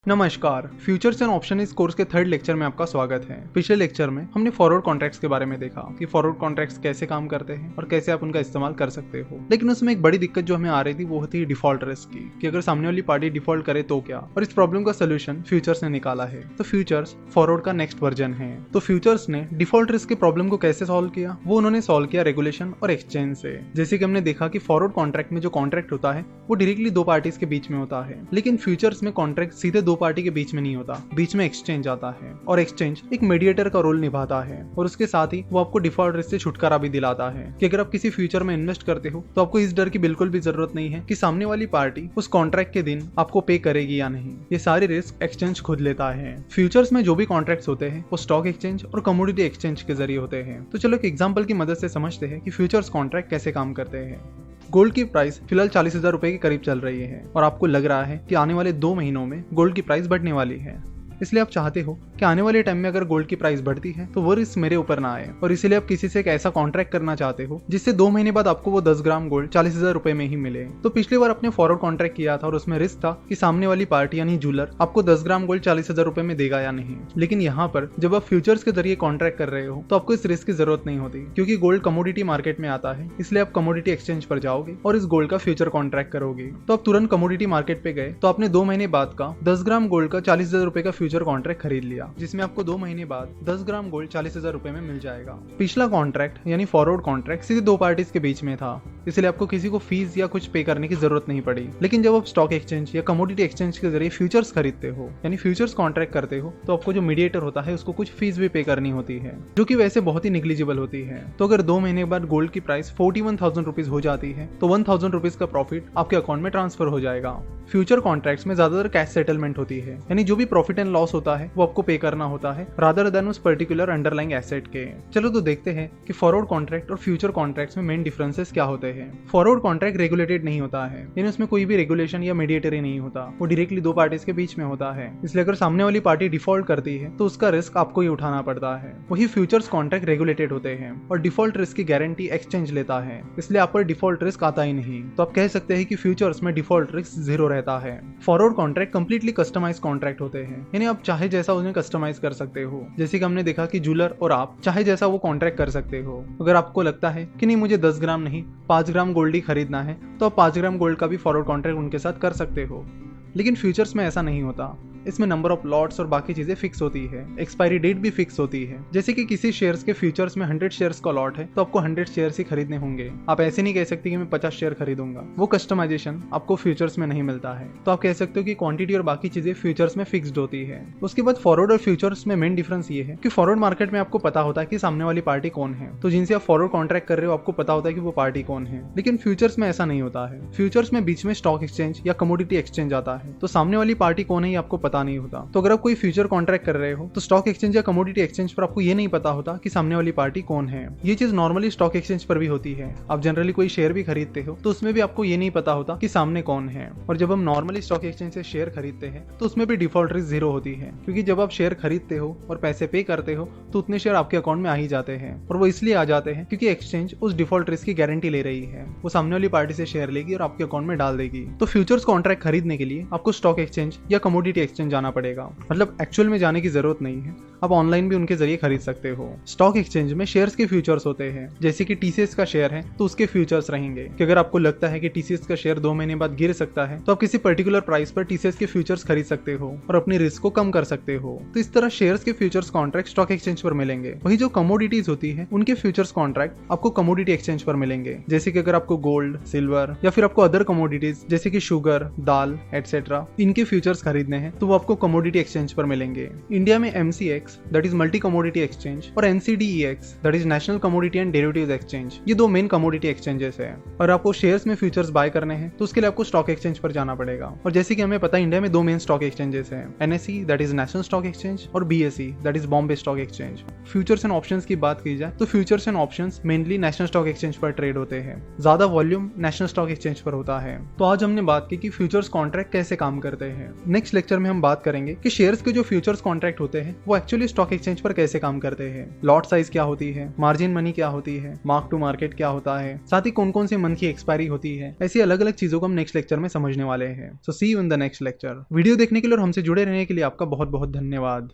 नमस्कार, futures and option इस course के थर्ड लेक्चर में आपका स्वागत है। पिछले लेक्चर में हमने फॉरवर्ड कॉन्ट्रैक्ट्स के बारे में देखा कि फॉरवर्ड कॉन्ट्रैक्ट्स कैसे काम करते हैं और कैसे आप उनका इस्तेमाल कर सकते हो। लेकिन उसमें एक बड़ी दिक्कत जो हमें आ रही थी वो होती है डिफॉल्ट रिस्क की, कि अगर सामने वाली पार्टी डिफॉल्ट करे तो क्या। और इस प्रॉब्लम का सोल्यूशन फ्यूचर्स ने निकाला है। तो फ्यूचर्स फॉरवर्ड का नेक्स्ट वर्जन है। तो फ्यूचर्स ने डिफॉल्ट रिस्क के प्रॉब्लम को कैसे सॉल्व किया, वो उन्होंने सॉल्व किया रेगुलेशन और एक्सचेंज से। जैसे कि हमने देखा कि फॉरवर्ड कॉन्ट्रैक्ट में जो कॉन्ट्रैक्ट होता है वो डायरेक्टली दो पार्टीज के बीच में होता है, लेकिन फ्यूचर्स में कॉन्ट्रैक्ट सीधे दो पार्टी के बीच में होता, बीच में एक्सचेंज आता है और एक्सचेंज एक मीडिएटर का रोल निभाता है। और उसके साथ ही वो आपको डिफॉल्ट रिस्क से छुटकारा भी दिलाता है कि अगर आप किसी फ्यूचर में इन्वेस्ट करते हो तो आपको इस डर की बिल्कुल भी जरूरत नहीं है कि सामने वाली पार्टी उस कॉन्ट्रैक्ट के दिन आपको पे करेगी या नहीं। ये सारी रिस्क एक्सचेंज खुद लेता है। फ्यूचर्स में जो भी कॉन्ट्रैक्ट्स होते हैं वो स्टॉक एक्सचेंज और कमोडिटी एक्सचेंज के जरिए होते हैं। तो चलो एक एग्जाम्पल की मदद से समझते हैं कि फ्यूचर्स कॉन्ट्रैक्ट कैसे काम करते हैं। गोल्ड की प्राइस फिलहाल 40,000 रुपए के करीब चल रही है और आपको लग रहा है कि आने वाले 2 महीनों में गोल्ड की प्राइस बढ़ने वाली है। इसलिए आप चाहते हो कि आने वाले टाइम में अगर गोल्ड की प्राइस बढ़ती है तो वो रिस्क मेरे ऊपर ना आए, और इसीलिए आप किसी से एक ऐसा कॉन्ट्रैक्ट करना चाहते हो जिससे 2 महीने बाद आपको वो 10 ग्राम गोल्ड 40,000 रुपए में ही मिले। तो पिछली बार आपने फॉरवर्ड कॉन्ट्रैक्ट किया था और उसमें रिस्क था कि सामने वाली पार्टी यानी जूलर आपको 10 ग्राम गोल्ड 40,000 रुपए में देगा या नहीं। लेकिन यहाँ पर जब आप फ्यूचर्स के जरिए कॉन्ट्रैक्ट कर रहे हो तो आपको इस रिस्क की जरूरत नहीं होती, क्योंकि गोल्ड कमोडिटी मार्केट में आता है। इसलिए आप कमोडिटी एक्सचेंज पर जाओगे और इस गोल्ड का फ्यूचर कॉन्ट्रैक्ट करोगे। तो आप तुरंत कमोडिटी मार्केट पे गए तो आपने 2 महीने बाद का 10 ग्राम गोल्ड का 40,000 रुपए का फ्यूचर कॉन्ट्रैक्ट खरीद लिया, जिसमें आपको 2 महीने बाद 10 ग्राम गोल्ड 40,000 रुपए में मिल जाएगा। पिछला कॉन्ट्रैक्ट यानी फॉरवर्ड कॉन्ट्रैक्ट सीधे दो पार्टीज के बीच में था, इसलिए आपको किसी को फीस या कुछ पे करने की जरूरत नहीं पड़ी। लेकिन जब आप स्टॉक एक्सचेंज या कमोडिटी एक्सचेंज के जरिए फ्यूचर्स खरीदते हो यानी फ्यूचर्स कॉन्ट्रैक्ट करते हो तो आपको जो मीडिएटर होता है उसको कुछ फीस भी पे करनी होती है, जो कि वैसे बहुत ही निग्लिजिबल होती है। तो अगर 2 महीने बाद गोल्ड की प्राइस 41,000 रुपीज हो जाती है तो 1,000 रुपीज का प्रॉफिट आपके अकाउंट में ट्रांसफर हो जाएगा। फ्यूचर कॉन्ट्रैक्ट्स में ज्यादातर कैश सेटलमेंट होती है, यानी जो भी प्रॉफिट एंड लॉस होता है वो आपको पे करना होता है रादर देन उस पर्टिकुलर अंडरलाइंग एसेट के। चलो तो देखते हैं कि फॉरवर्ड कॉन्ट्रैक्ट और फ्यूचर कॉन्ट्रैक्ट्स में मेन डिफरेंसेस क्या होते हैं। फॉरवर्ड कॉन्ट्रैक्ट रेगुलेटेड नहीं होता है, यानी उसमें कोई भी रेगुलेशन या मीडिएटर नहीं होता, वो डायरेक्टली दो पार्टीज के बीच में होता है। इसलिए अगर सामने वाली पार्टी डिफॉल्ट करती है तो उसका रिस्क आपको ही उठाना पड़ता है। वही फ्यूचर्स कॉन्ट्रैक्ट रेगुलेटेड होते हैं और डिफॉल्ट रिस्क की गारंटी एक्सचेंज लेता है, इसलिए आप पर डिफॉल्ट रिस्क आता ही नहीं। तो आप कह सकते हैं कि फ्यूचर्स में डिफॉल्ट रिस्क 0 रहता है। Forward contract completely customise contract होते हैं, यानी आप चाहे जैसा उन्हें कस्टमाइज कर सकते हो। जैसे कि हमने देखा कि जूलर और आप चाहे जैसा वो कॉन्ट्रैक्ट कर सकते हो। अगर आपको लगता है कि नहीं मुझे 10 ग्राम नहीं 5 ग्राम गोल्ड ही खरीदना है तो आप 5 ग्राम गोल्ड का भी फॉरवर्ड कॉन्ट्रैक्ट उनके साथ कर सकते हो। लेकिन फ्यूचर्स में ऐसा नहीं होता। इसमें नंबर ऑफ लॉट्स और बाकी चीजें फिक्स होती है, एक्सपायरी डेट भी फिक्स होती है। जैसे कि किसी शेयर्स के फ्यूचर्स में 100 शेयर्स का लॉट है तो आपको 100 शेयर्स ही खरीदने होंगे। आप ऐसे नहीं कह सकते कि मैं 50 शेयर खरीदूंगा, वो कस्टमाइजेशन आपको फ्यूचर्स में नहीं मिलता है। तो आप कह सकते हो कि क्वांटिटी और बाकी चीजें फ्यूचर्स में फिक्स्ड होती है। उसके बाद फॉरवर्ड और फ्यूचर्स में मेन डिफरेंस ये है कि फॉरवर्ड मार्केट में आपको पता होता है कि सामने वाली पार्टी कौन है, तो जिनसे आप फॉरवर्ड कॉन्ट्रैक्ट कर रहे हो आपको पता होता है कि वो पार्टी कौन है। लेकिन फ्यूचर्स में ऐसा नहीं होता है। फ्यूचर्स में बीच में स्टॉक एक्सचेंज या कमोडिटी एक्सचेंज आता है, तो सामने वाली पार्टी कौन है ये आपको पता नहीं होता। तो अगर आप कोई फ्यूचर कॉन्ट्रैक्ट कर रहे हो तो स्टॉक एक्सचेंज या कमोडिटी एक्सचेंज पर आपको ये नहीं पता होता कि सामने वाली पार्टी कौन है। ये चीज नॉर्मली स्टॉक एक्सचेंज पर भी होती है। आप जनरली कोई शेयर भी खरीदते हो तो उसमें भी आपको ये नहीं पता होता कि सामने कौन है। और जब हम नॉर्मली स्टॉक एक्सचेंज से शेयर खरीदते हैं तो उसमें भी डिफॉल्ट रिस्क 0 होती है, क्योंकि जब आप शेयर खरीदते हो और पैसे पे करते हो तो उतने शेयर आपके अकाउंट में आ ही जाते हैं। और वो इसलिए आ जाते हैं क्योंकि एक्सचेंज उस डिफॉल्ट रिस्क की गारंटी ले रही है। वो सामने वाली पार्टी से शेयर लेगी और आपके अकाउंट में डाल देगी। तो फ्यूचर्स कॉन्ट्रैक्ट खरीदने के लिए आपको स्टॉक एक्सचेंज या कमोडिटी एक्सचेंज जाना पड़ेगा, मतलब एक्चुअल में जाने की जरूरत नहीं है। आप ऑनलाइन भी उनके जरिए खरीद सकते हो। स्टॉक एक्सचेंज में शेयर्स के फ्यूचर्स होते हैं, जैसे कि टीसीएस का शेयर है तो उसके फ्यूचर्स रहेंगे कि अगर आपको लगता है कि टीसीएस का शेयर 2 महीने बाद गिर सकता है तो आप किसी पर्टिकुलर प्राइस पर टीसीएस के फ्यूचर्स खरीद सकते हो और अपनी रिस्क को कम कर सकते हो। तो इस तरह शेयर्स के फ्यूचर्स कॉन्ट्रैक्ट स्टॉक एक्सचेंज पर मिलेंगे। वही जो कमोडिटीज होती है उनके फ्यूचर्स कॉन्ट्रैक्ट आपको कमोडिटी एक्सचेंज पर मिलेंगे। जैसे कि अगर आपको गोल्ड, सिल्वर या फिर आपको अदर कमोडिटीज जैसे कि शुगर, दाल एटसेट्रा इनके फ्यूचर्स खरीदने हैं तो वो आपको कमोडिटी एक्सचेंज पर मिलेंगे। इंडिया में MCX that is multi commodity exchange और NCDEX that is national commodity and derivatives exchange, ये 2 मेन कमोडिटी एक्सचेंजेस है। और आपको शेयर्स में फ्यूचर्स बाय करने हैं तो उसके लिए आपको स्टॉक एक्सचेंज पर जाना पड़ेगा। और जैसे कि हमें पता है इंडिया में 2 मेन स्टॉक एक्सचेंजेस हैं, NSE that is national stock exchange और BSE that is Bombay stock exchange. Futures and options की बात की जाए तो futures and options mainly national stock exchange पर ट्रेड होते हैं, ज्यादा वॉल्यूम नेशनल स्टॉक एक्सचेंज पर होता है। तो आज हमने बात की कि फ्यूचर्स कॉन्ट्रैक्ट कैसे कैसे काम करते हैं। नेक्स्ट लेक्चर में हम बात करेंगे कि शेयर्स के जो फ्यूचर्स कॉन्ट्रैक्ट होते हैं वो एक्चुअली स्टॉक एक्सचेंज पर कैसे काम करते हैं, लॉट साइज क्या होती है, मार्जिन मनी क्या होती है, मार्क टू मार्केट क्या होता है, साथ ही कौन कौन से मंथ की एक्सपायरी होती है। ऐसी अलग अलग चीजों को हम नेक्स्ट लेक्चर में समझने वाले हैं। So see you in the next lecture. Video देखने के लिए और हमसे जुड़े रहने के लिए आपका बहुत बहुत धन्यवाद।